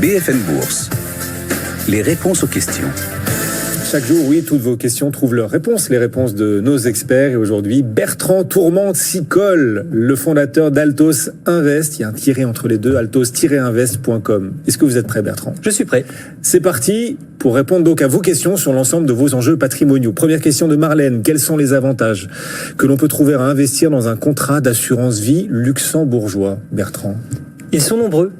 BFM Bourse. Les réponses aux questions. Chaque jour, oui, toutes vos questions trouvent leurs réponses, les réponses de nos experts. Et aujourd'hui, Bertrand Tourmente-Sicole, le fondateur d'Altos Invest. Il y a un tiret entre les deux, altos-invest.com. Est-ce que vous êtes prêt, Bertrand ? Je suis prêt. C'est parti pour répondre donc à vos questions sur l'ensemble de vos enjeux patrimoniaux. Première question de Marlène. Quels sont les avantages que l'on peut trouver à investir dans un contrat d'assurance vie luxembourgeois, Bertrand ? Ils sont nombreux.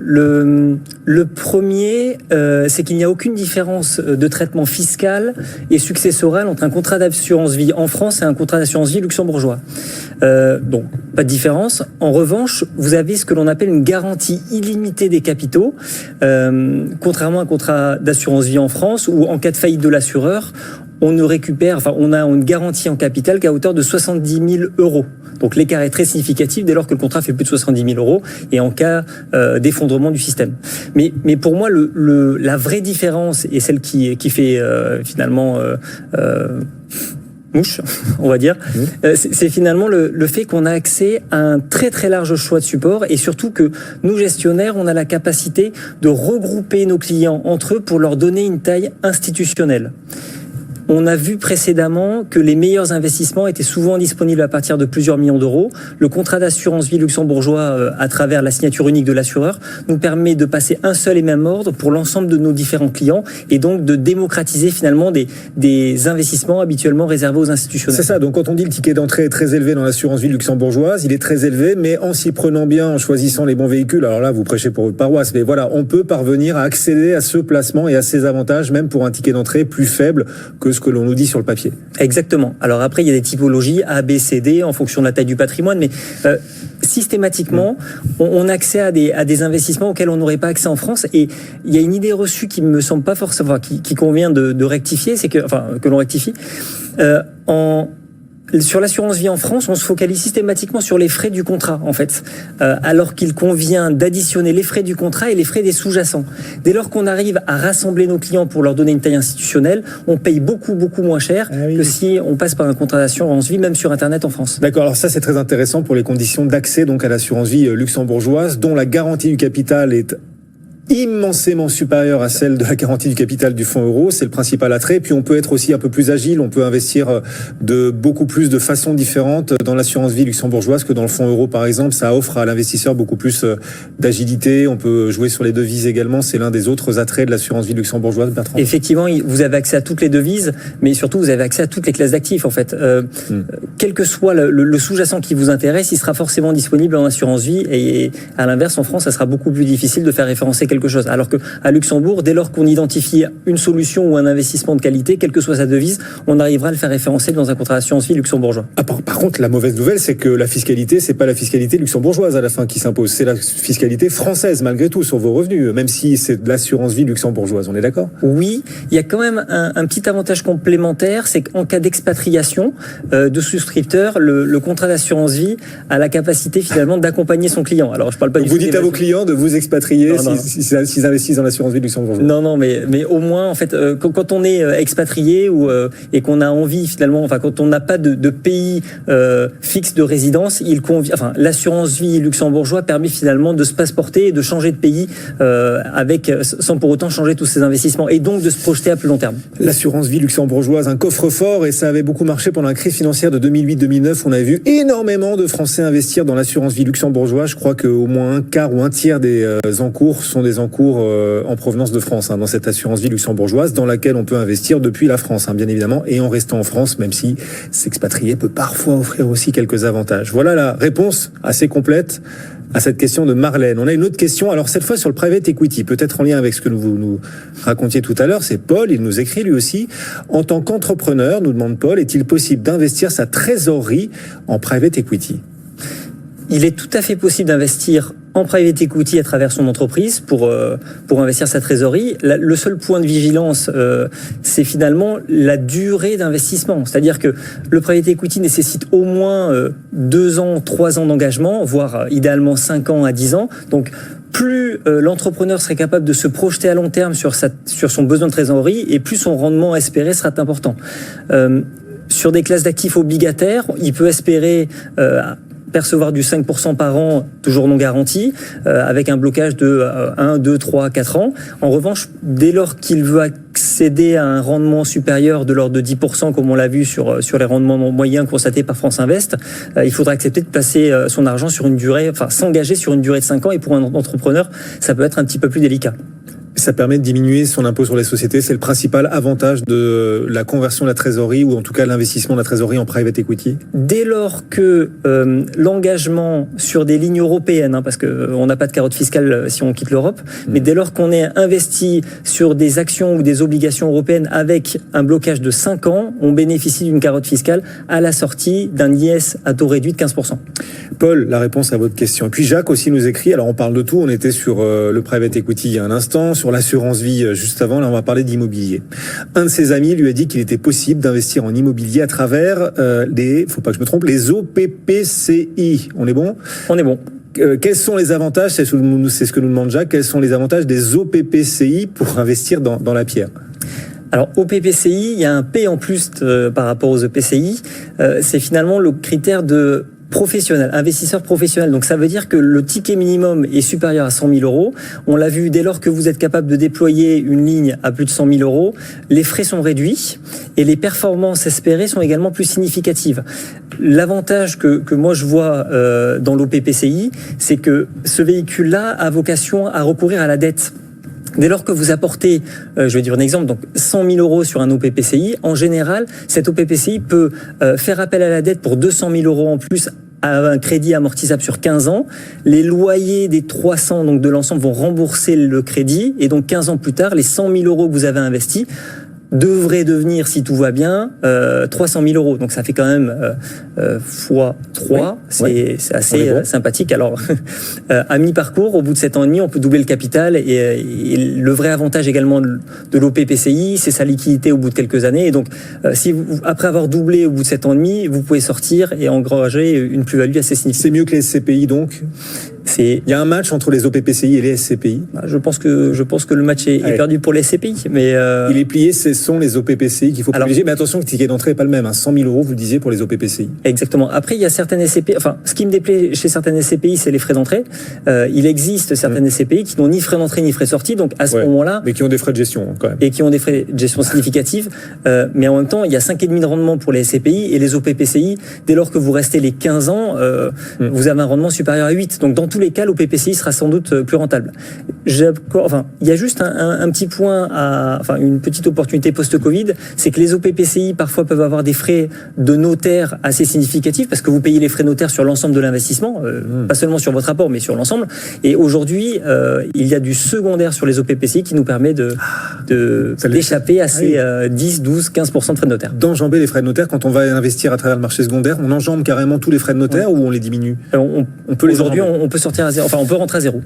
Le premier, c'est qu'il n'y a aucune différence de traitement fiscal et successoral entre un contrat d'assurance vie en France et un contrat d'assurance vie luxembourgeois. Donc, pas de différence. En revanche, vous avez ce que l'on appelle une garantie illimitée des capitaux, contrairement à un contrat d'assurance vie en France où, en cas de faillite de l'assureur, on a une garantie en capital qu'à hauteur de 70 000 euros. Donc l'écart est très significatif dès lors que le contrat fait plus de 70 000 euros et en cas d'effondrement du système. Mais pour moi, la vraie différence et celle qui fait finalement mouche, on va dire, c'est finalement le fait qu'on a accès à un très très large choix de supports et surtout que nous gestionnaires, on a la capacité de regrouper nos clients entre eux pour leur donner une taille institutionnelle. On a vu précédemment que les meilleurs investissements étaient souvent disponibles à partir de plusieurs millions d'euros. Le contrat d'assurance vie luxembourgeois, à travers la signature unique de l'assureur, nous permet de passer un seul et même ordre pour l'ensemble de nos différents clients et donc de démocratiser finalement des investissements habituellement réservés aux institutionnels. C'est ça, donc quand on dit le ticket d'entrée est très élevé dans l'assurance vie luxembourgeoise, il est très élevé, mais en s'y prenant bien, en choisissant les bons véhicules, alors là vous prêchez pour votre paroisse, mais voilà, on peut parvenir à accéder à ce placement et à ces avantages, même pour un ticket d'entrée plus faible que ce que l'on nous dit sur le papier. Exactement. Alors après, il y a des typologies A, B, C, D en fonction de la taille du patrimoine, mais systématiquement, on a accès à des investissements auxquels on n'aurait pas accès en France. Et il y a une idée reçue qui me semble pas forcément, qui convient de rectifier, c'est que l'on rectifie. Sur l'assurance vie en France, on se focalise systématiquement sur les frais du contrat, en fait, alors qu'il convient d'additionner les frais du contrat et les frais des sous-jacents. Dès lors qu'on arrive à rassembler nos clients pour leur donner une taille institutionnelle, on paye beaucoup moins cher que si on passe par un contrat d'assurance vie, même sur Internet en France. D'accord, alors ça c'est très intéressant pour les conditions d'accès donc à l'assurance vie luxembourgeoise, dont la garantie du capital est immensément supérieure à celle de la garantie du capital du fonds euro, c'est le principal attrait. Puis on peut être aussi un peu plus agile, on peut investir de beaucoup plus de façons différentes dans l'assurance vie luxembourgeoise que dans le fonds euro par exemple. Ça offre à l'investisseur beaucoup plus d'agilité, on peut jouer sur les devises également, c'est l'un des autres attraits de l'assurance vie luxembourgeoise, Bertrand. Effectivement, vous avez accès à toutes les devises, mais surtout vous avez accès à toutes les classes d'actifs en fait. Quel que soit le sous-jacent qui vous intéresse, il sera forcément disponible en assurance vie et à l'inverse en France, ça sera beaucoup plus difficile de faire référencer quelque chose. Alors qu'à Luxembourg, dès lors qu'on identifie une solution ou un investissement de qualité, quelle que soit sa devise, on arrivera à le faire référencer dans un contrat d'assurance vie luxembourgeois. Par contre, la mauvaise nouvelle, c'est que la fiscalité, c'est pas la fiscalité luxembourgeoise à la fin qui s'impose, c'est la fiscalité française malgré tout sur vos revenus, même si c'est de l'assurance vie luxembourgeoise. On est d'accord ? Oui, il y a quand même un petit avantage complémentaire, c'est qu'en cas d'expatriation de souscripteur, le contrat d'assurance vie a la capacité finalement d'accompagner son client. Alors, je parle pas. Vous dites à vos clients de vous expatrier s'ils investissent dans l'assurance vie luxembourgeoise. Non, mais au moins, en fait, quand on est expatrié et qu'on a envie finalement, quand on n'a pas de pays fixe de résidence, l'assurance vie luxembourgeoise permet finalement de se passeporter et de changer de pays sans pour autant changer tous ses investissements et donc de se projeter à plus long terme. L'assurance vie luxembourgeoise, un coffre-fort, et ça avait beaucoup marché pendant la crise financière de 2008-2009. On avait vu énormément de Français investir dans l'assurance vie luxembourgeoise. Je crois qu'au moins un quart ou un tiers des encours sont des encours en provenance de France, dans cette assurance vie luxembourgeoise dans laquelle on peut investir depuis la France, bien évidemment, et en restant en France, même si s'expatrier peut parfois offrir aussi quelques avantages. Voilà la réponse assez complète à cette question de Marlène. On a une autre question, alors cette fois sur le private equity, peut-être en lien avec ce que vous nous racontiez tout à l'heure. C'est Paul, il nous écrit lui aussi. En tant qu'entrepreneur, nous demande Paul, est-il possible d'investir sa trésorerie en private equity ? Il est tout à fait possible d'investir en private equity à travers son entreprise pour investir sa trésorerie. Le seul point de vigilance, c'est finalement la durée d'investissement. C'est-à-dire que le private equity nécessite au moins 2 ans, 3 ans d'engagement, voire idéalement 5 ans à 10 ans. Donc, plus l'entrepreneur serait capable de se projeter à long terme sur son besoin de trésorerie, et plus son rendement espéré sera important. Sur des classes d'actifs obligataires, il peut espérer percevoir du 5% par an, toujours non garanti, avec un blocage de 1, 2, 3, 4 ans. En revanche, dès lors qu'il veut accéder à un rendement supérieur de l'ordre de 10%, comme on l'a vu sur les rendements moyens constatés par France Invest, il faudra accepter de placer son argent sur une durée, enfin s'engager sur une durée de 5 ans. Et pour un entrepreneur, ça peut être un petit peu plus délicat. Ça permet de diminuer son impôt sur les sociétés. C'est le principal avantage de la conversion de la trésorerie, ou en tout cas l'investissement de la trésorerie en private equity. Dès lors que l'engagement sur des lignes européennes, parce qu'on n'a pas de carotte fiscale si on quitte l'Europe, mais dès lors qu'on est investi sur des actions ou des obligations européennes avec un blocage de 5 ans, on bénéficie d'une carotte fiscale à la sortie d'un IS à taux réduit de 15%. Paul, la réponse à votre question. Et puis Jacques aussi nous écrit, alors on parle de tout, on était sur le private equity il y a un instant, sur l'assurance vie juste avant, là on va parler d'immobilier. Un de ses amis lui a dit qu'il était possible d'investir en immobilier à travers faut pas que je me trompe, les OPPCI. On est bon ? On est bon. Quels sont les avantages, c'est ce que nous demande Jacques, quels sont les avantages des OPPCI pour investir dans la pierre ? Alors, au PPCI, il y a un P en plus par rapport aux EPCI. C'est finalement le critère de professionnel, investisseur professionnel. Donc ça veut dire que le ticket minimum est supérieur à 100 000 euros. On l'a vu, dès lors que vous êtes capable de déployer une ligne à plus de 100 000 euros, les frais sont réduits et les performances espérées sont également plus significatives. L'avantage que moi je vois dans l'OPPCI, c'est que ce véhicule-là a vocation à recourir à la dette. Dès lors que vous apportez, je vais dire un exemple, donc 100 000 euros sur un OPPCI, en général, cet OPPCI peut faire appel à la dette pour 200 000 euros en plus à un crédit amortissable sur 15 ans. Les loyers des 300 donc de l'ensemble vont rembourser le crédit et donc 15 ans plus tard, les 100 000 euros que vous avez investis devrait devenir, si tout va bien, 300 000 euros. Donc ça fait quand même fois 3. C'est assez sympathique. Alors, à mi-parcours, au bout de 7 ans et demi, on peut doubler le capital. Et le vrai avantage également de l'OPPCI, c'est sa liquidité au bout de quelques années. Et donc, si vous, après avoir doublé au bout de 7 ans et demi, vous pouvez sortir et engranger une plus-value assez significative. C'est mieux que les SCPI donc ? Il y a un match entre les OPPCI et les SCPI. Je pense que le match est perdu pour les SCPI. Mais il est plié, ce sont les OPPCI qu'il faut privilégier. Mais attention, le ticket d'entrée n'est pas le même. 100 000 euros, vous le disiez, pour les OPPCI. Exactement. Après, il y a certaines SCPI. Enfin, ce qui me déplaît chez certaines SCPI, c'est les frais d'entrée. Il existe certaines SCPI qui n'ont ni frais d'entrée ni frais de sortie. Donc, à ce moment-là. Mais qui ont des frais de gestion, quand même. Et qui ont des frais de gestion significatifs. Mais en même temps, il y a 5,5% de rendement pour les SCPI et les OPPCI. Dès lors que vous restez les 15 ans, vous avez un rendement supérieur à 8. Donc, dans tous les cas, l'OPPCI sera sans doute plus rentable. Il y a juste un petit point, une petite opportunité post-Covid, c'est que les OPPCI parfois peuvent avoir des frais de notaire assez significatifs parce que vous payez les frais notaires sur l'ensemble de l'investissement, pas seulement sur votre apport, mais sur l'ensemble. Et aujourd'hui, il y a du secondaire sur les OPPCI qui nous permet d'échapper à ces 10, 12, 15% de frais de notaire. D'enjamber les frais de notaire quand on va investir à travers le marché secondaire, on enjambe carrément tous les frais de notaire ou on les diminue ? On peut aujourd'hui, on peut sortir à zéro. Enfin, on peut rentrer à zéro.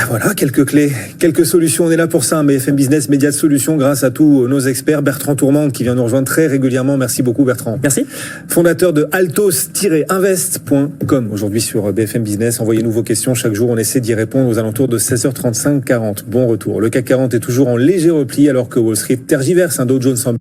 Voilà, quelques clés, quelques solutions. On est là pour ça, BFM Business, média de solutions, grâce à tous nos experts. Bertrand Tourmente, qui vient nous rejoindre très régulièrement. Merci beaucoup, Bertrand. Merci. Fondateur de altos-invest.com. Aujourd'hui sur BFM Business. Envoyez-nous vos questions. Chaque jour, on essaie d'y répondre aux alentours de 16h35, 40. Bon retour. Le CAC 40 est toujours en léger repli, alors que Wall Street tergiverse. Dow Jones